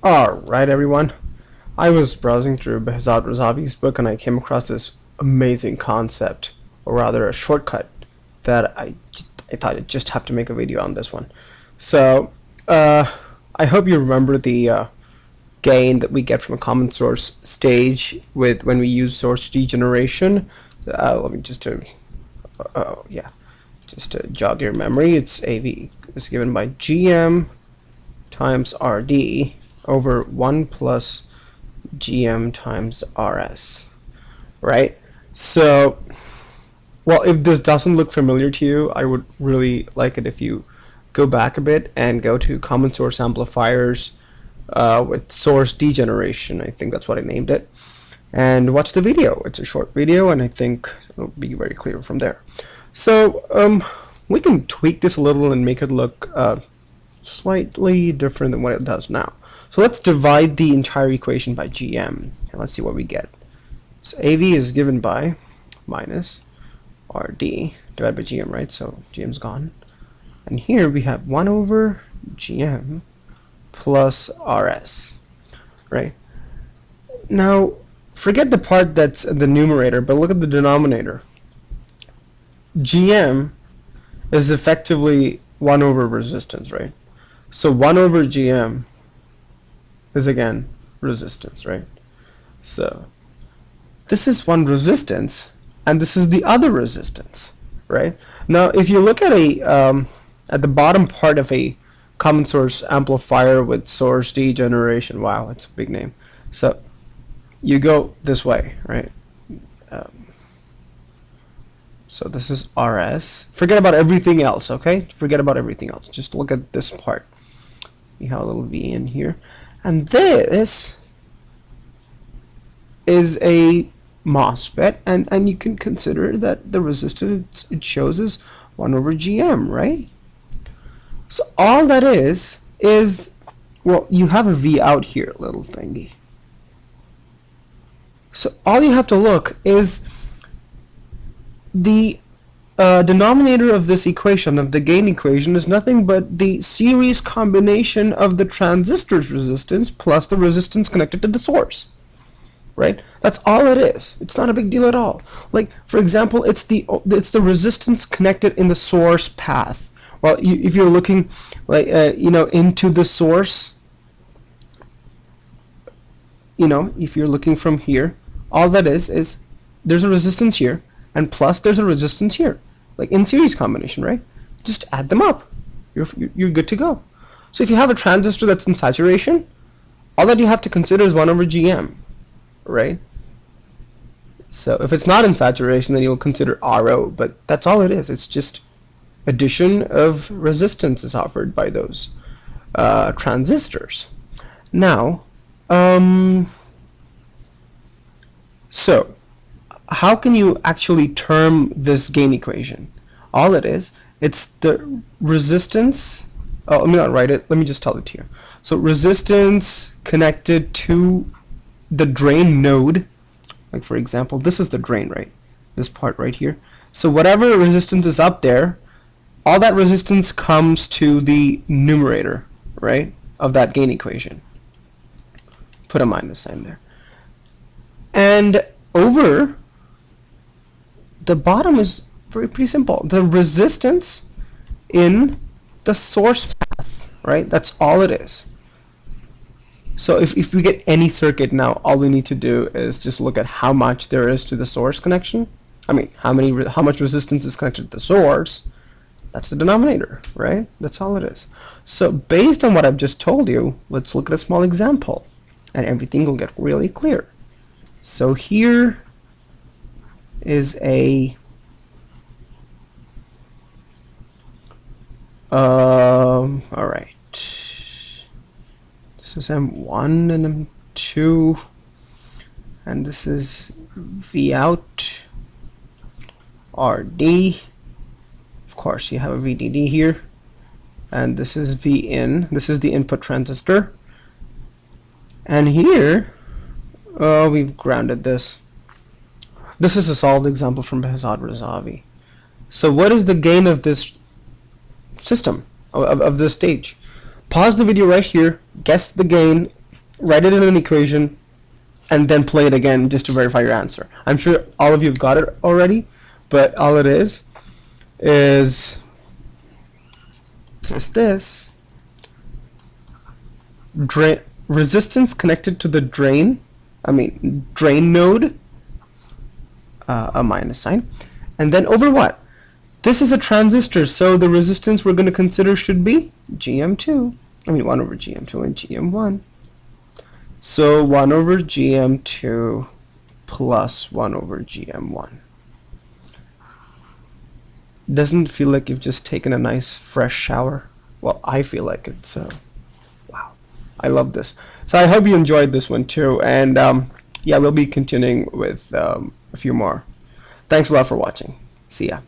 Alright everyone, I was browsing through Behzad Razavi's book and I came across this amazing concept, or rather a shortcut, that I thought I'd just have to make a video on this one. So, I hope you remember the gain that we get from a common source stage when we use source degeneration. Let me just to jog your memory. It's AV is given by GM times RD over 1 plus GM times RS, right? So, well, if this doesn't look familiar to you, I would really like it if you go back a bit and go to common source amplifiers with source degeneration. I think that's what I named it, and watch the video. It's a short video and I think it'll be very clear from there. So we can tweak this a little and make it look slightly different than what it does now. So let's divide the entire equation by GM and let's see what we get. So AV is given by minus RD divided by GM, right? So GM's gone. And here we have 1 over GM plus RS, right? Now, forget the part that's the numerator, but look at the denominator. GM is effectively 1 over resistance, right? So 1 over GM is again resistance, right? So this is one resistance and this is the other resistance, right? Now if you look at at the bottom part of a common source amplifier with source degeneration, wow, it's a big name. So you go this way, right? So this is RS. Forget about everything else, okay? Forget about everything else. Just look at this part. We have a little V in here. And this is a MOSFET, and you can consider that the resistance it shows is 1 over GM, right? So all that is, well, you have a V out here, little thingy. So all you have to look is the denominator of this equation, of the gain equation, is nothing but the series combination of the transistor's resistance plus the resistance connected to the source, right? That's all it is. It's not a big deal at all. Like, for example, it's the resistance connected in the source path. Well, if you're looking like into the source, if you're looking from here, all that is there's a resistance here, and plus there's a resistance here, like in series combination, right? Just add them up. You're good to go. So if you have a transistor that's in saturation, all that you have to consider is 1 over GM, right? So if it's not in saturation, then you'll consider RO, but that's all it is. It's just addition of resistance is offered by those transistors. Now, so how can you actually term this gain equation? All it is, it's the resistance. Oh, let me not write it. Let me just tell it to you. So resistance connected to the drain node. Like for example, this is the drain, right? This part right here. So whatever resistance is up there, all that resistance comes to the numerator, right, of that gain equation. Put a minus sign there. And over the bottom is pretty simple. The resistance in the source path, right? That's all it is. So if we get any circuit now, all we need to do is just look at how much there is to the source connection. I mean, how much resistance is connected to the source. That's the denominator, right? That's all it is. So based on what I've just told you, let's look at a small example, and everything will get really clear. So here is a all right, this is M1 and M2, and this is V out, RD, of course you have a VDD here, and this is V in, this is the input transistor, and here we've grounded this. This is a solved example from Behzad Razavi. So what is the gain of this system, of this stage? Pause the video right here, guess the gain write it in an equation, and then play it again just to verify your answer. I'm sure all of you have got it already, but all it is just this. Resistance connected to the drain node, a minus sign, and then over what? This is a transistor, so the resistance we're going to consider should be GM2. 1 over GM2 and GM1. So 1 over GM2 plus 1 over GM1. Doesn't it feel like you've just taken a nice fresh shower? Well, I feel like it's wow. I love this. So I hope you enjoyed this one too, and yeah, we'll be continuing with a few more. Thanks a lot for watching. See ya.